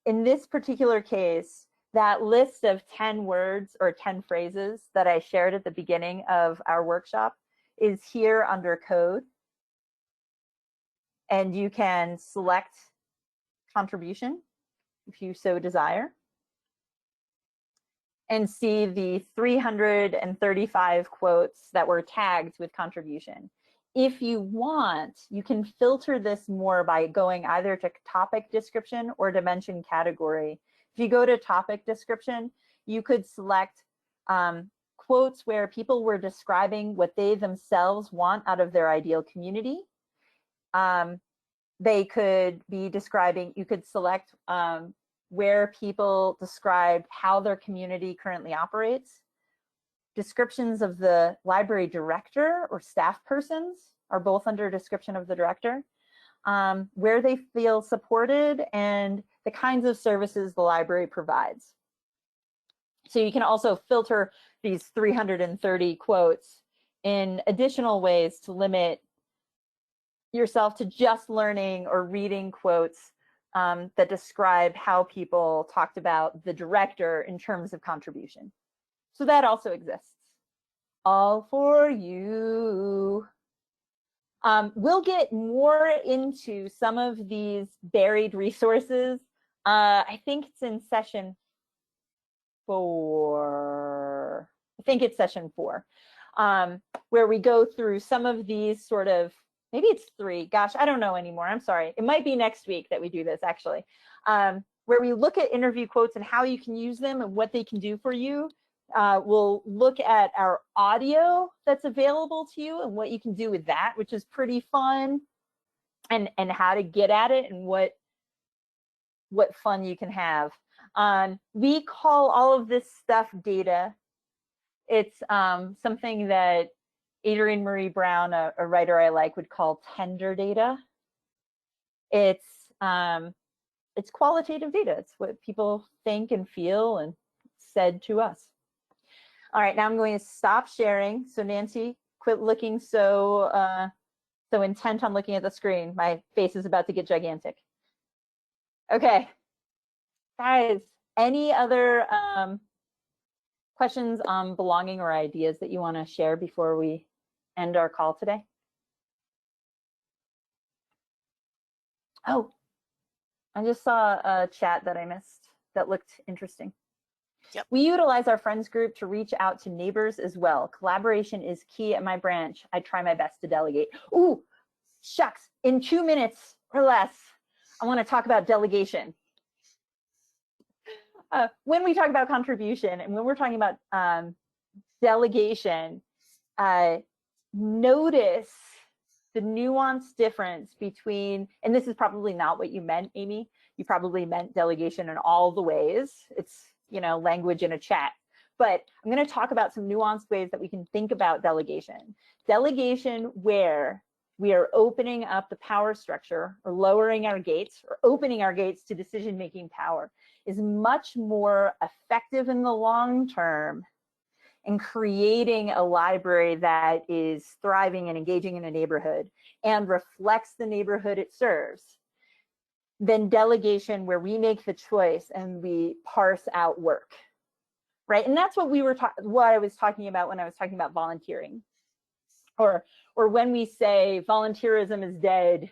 In this particular case, that list of 10 words or 10 phrases that I shared at the beginning of our workshop is here under code. And you can select contribution if you so desire, and see the 335 quotes that were tagged with contribution. If you want, you can filter this more by going either to topic description or dimension category. If you go to topic description, you could select quotes where people were describing what they themselves want out of their ideal community. They could be describing, you could select where people described how their community currently operates. Descriptions of the library director or staff persons are both under description of the director. Where they feel supported and the kinds of services the library provides. So you can also filter these 330 quotes in additional ways to limit yourself to just learning or reading quotes that describe how people talked about the director in terms of contribution. So that also exists. All for you. We'll get more into some of these buried resources. I think it's in session 4. I think it's session 4, where we go through some of these sort of, maybe it's 3. Gosh, I don't know anymore. I'm sorry. It might be next week that we do this, actually. where we look at interview quotes and how you can use them and what they can do for you. We'll look at our audio that's available to you and what you can do with that, which is pretty fun, and how to get at it and what fun you can have. We call all of this stuff data. It's something that Adrienne Marie Brown, a writer I like, would call tender data. It's qualitative data. It's what people think and feel and said to us. All right, now I'm going to stop sharing. So Nancy, quit looking so intent on looking at the screen. My face is about to get gigantic. Okay, guys, any other questions on belonging or ideas that you want to share before we end our call today? Oh, I just saw a chat that I missed that looked interesting. Yep. We utilize our friends group to reach out to neighbors as well. Collaboration is key at my branch. I try my best to delegate. Ooh, shucks, in 2 minutes or less, I want to talk about delegation. When we talk about contribution and when we're talking about delegation, notice the nuanced difference between, and this is probably not what you meant, Amy. You probably meant delegation in all the ways. It's, you know, language in a chat. But I'm going to talk about some nuanced ways that we can think about delegation. Delegation where we are opening up the power structure or lowering our gates or opening our gates to decision-making power is much more effective in the long term in creating a library that is thriving and engaging in a neighborhood and reflects the neighborhood it serves than delegation where we make the choice and we parse out work, right? And that's what I was talking about when I was talking about volunteering. Or when we say volunteerism is dead,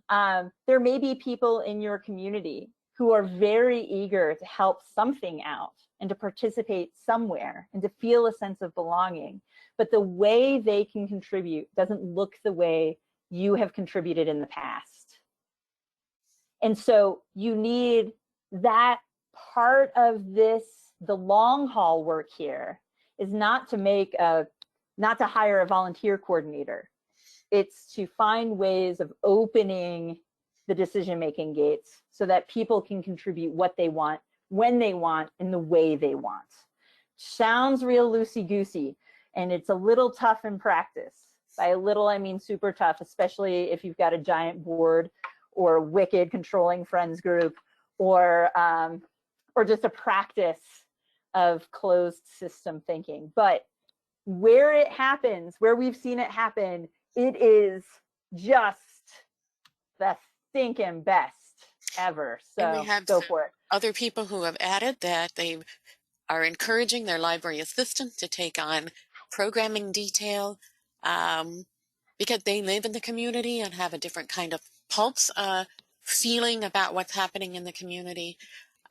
there may be people in your community who are very eager to help something out and to participate somewhere and to feel a sense of belonging. But the way they can contribute doesn't look the way you have contributed in the past. And so you need that part of this, the long haul work here is not to hire a volunteer coordinator. It's to find ways of opening the decision-making gates so that people can contribute what they want, when they want, in the way they want. Sounds real loosey-goosey, and it's a little tough in practice. By a little, I mean super tough, especially if you've got a giant board or a wicked controlling friends group or just a practice of closed system thinking. But where it happens, where we've seen it happen, it is just the thinking best ever. So we have go for it. Other people who have added that they are encouraging their library assistant to take on programming detail because they live in the community and have a different kind of pulse feeling about what's happening in the community.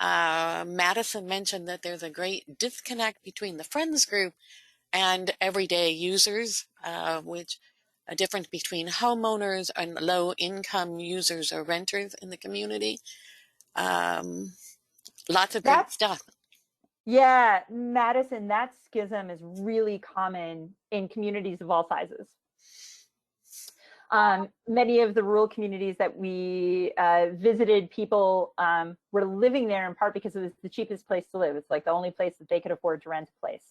Madison mentioned that there's a great disconnect between the friends group and everyday users, which a difference between homeowners and low-income users or renters in the community. Lots of great stuff. Yeah, Madison, that schism is really common in communities of all sizes. Many of the rural communities that we visited, people were living there in part because it was the cheapest place to live. It's like the only place that they could afford to rent a place,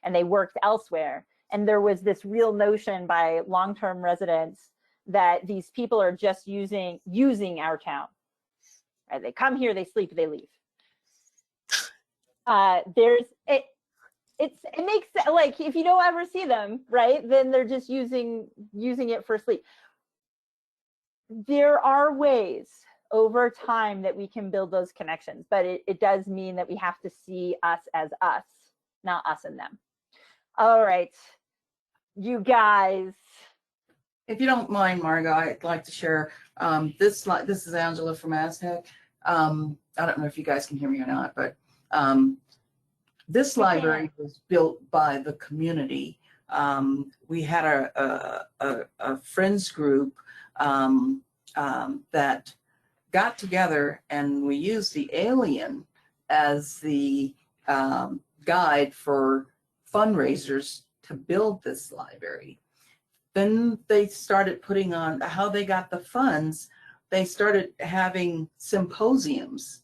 and they worked elsewhere. And there was this real notion by long-term residents that these people are just using our town. Right? They come here, they sleep, they leave. It makes, like, if you don't ever see them, right, then they're just using it for sleep. There are ways over time that we can build those connections, but it does mean that we have to see us as us, not us and them. All right, you guys. If you don't mind, Margot, I'd like to share this is Angela from Aztec. I don't know if you guys can hear me or not, but this library was built by the community. We had a friends group that got together and we used the alien as the guide for fundraisers to build this library. Then they started putting on how they got the funds. They started having symposiums.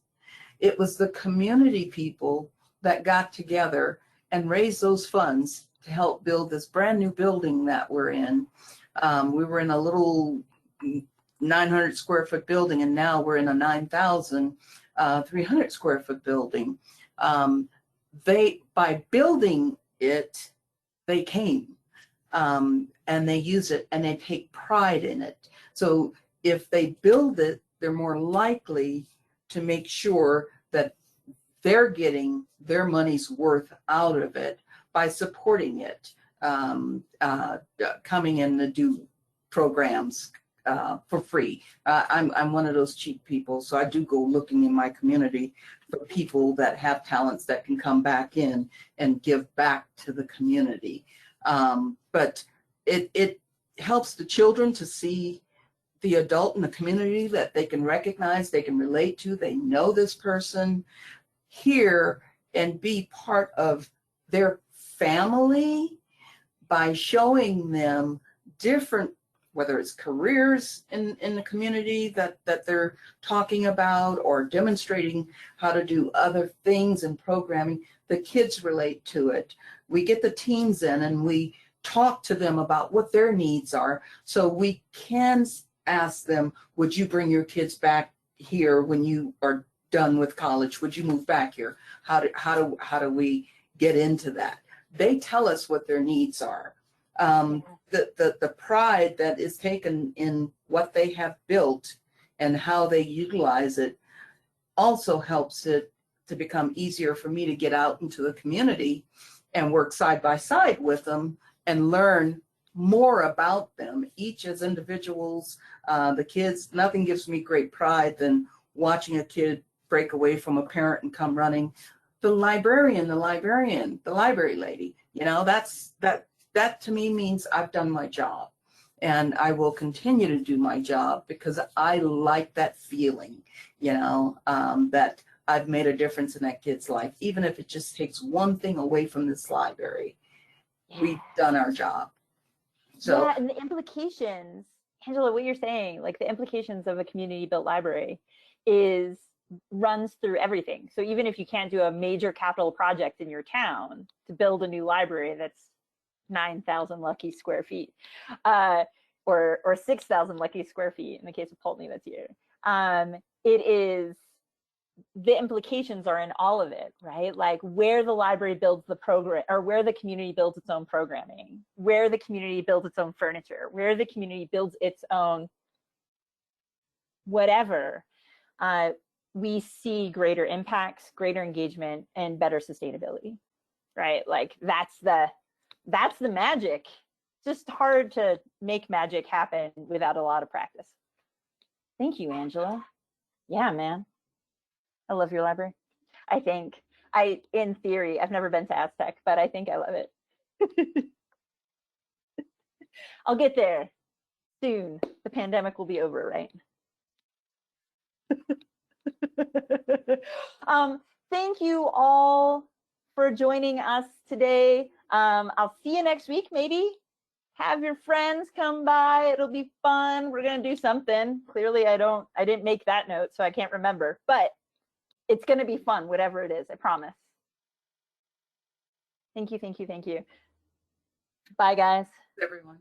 It was the community people that got together and raised those funds to help build this brand new building that we're in. We were in a little 900 square foot building, and now we're in a 9,300 square foot building. By building it, they came, and they use it and they take pride in it. So if they build it, they're more likely to make sure that they're getting their money's worth out of it by supporting it, coming in to do programs for free. I'm one of those cheap people, so I do go looking in my community for people that have talents that can come back in and give back to the community. But it helps the children to see the adult in the community that they can recognize, they can relate to, they know this person here, and be part of their family by showing them different, whether it's careers in the community that they're talking about, or demonstrating how to do other things in programming. The kids relate to it. We get the teens in and we talk to them about what their needs are, so we can ask them, would you bring your kids back here when you are done with college? Would you move back here? How do we get into that? They tell us what their needs are. The pride that is taken in what they have built and how they utilize it also helps it to become easier for me to get out into the community and work side by side with them and learn more about them, each as individuals. The kids, nothing gives me great pride than watching a kid break away from a parent and come running. The librarian, the library lady, you know, that to me means I've done my job, and I will continue to do my job because I like that feeling, you know, that I've made a difference in that kid's life. Even if it just takes one thing away from this library, we've done our job. So yeah, and the implications, Angela, what you're saying, like the implications of a community built library runs through everything. So even if you can't do a major capital project in your town to build a new library that's 9,000 lucky square feet, or 6,000 lucky square feet in the case of Pulteney that's here, the implications are in all of it, right? Like where the library builds the program, or where the community builds its own programming, where the community builds its own furniture, where the community builds its own whatever, we see greater impacts, greater engagement, and better sustainability, right? Like that's the magic. It's just hard to make magic happen without a lot of practice. Thank you, Angela. Yeah, man. I love your library. In theory, I've never been to Aztec, but I think I love it. I'll get there soon. The pandemic will be over, right? Thank you all for joining us today. I'll see you next week, maybe. Have your friends come by. It'll be fun. We're gonna do something. Clearly, I didn't make that note, so I can't remember, but it's gonna be fun, whatever it is, I promise. Thank you, thank you, thank you. Bye, guys. everyone.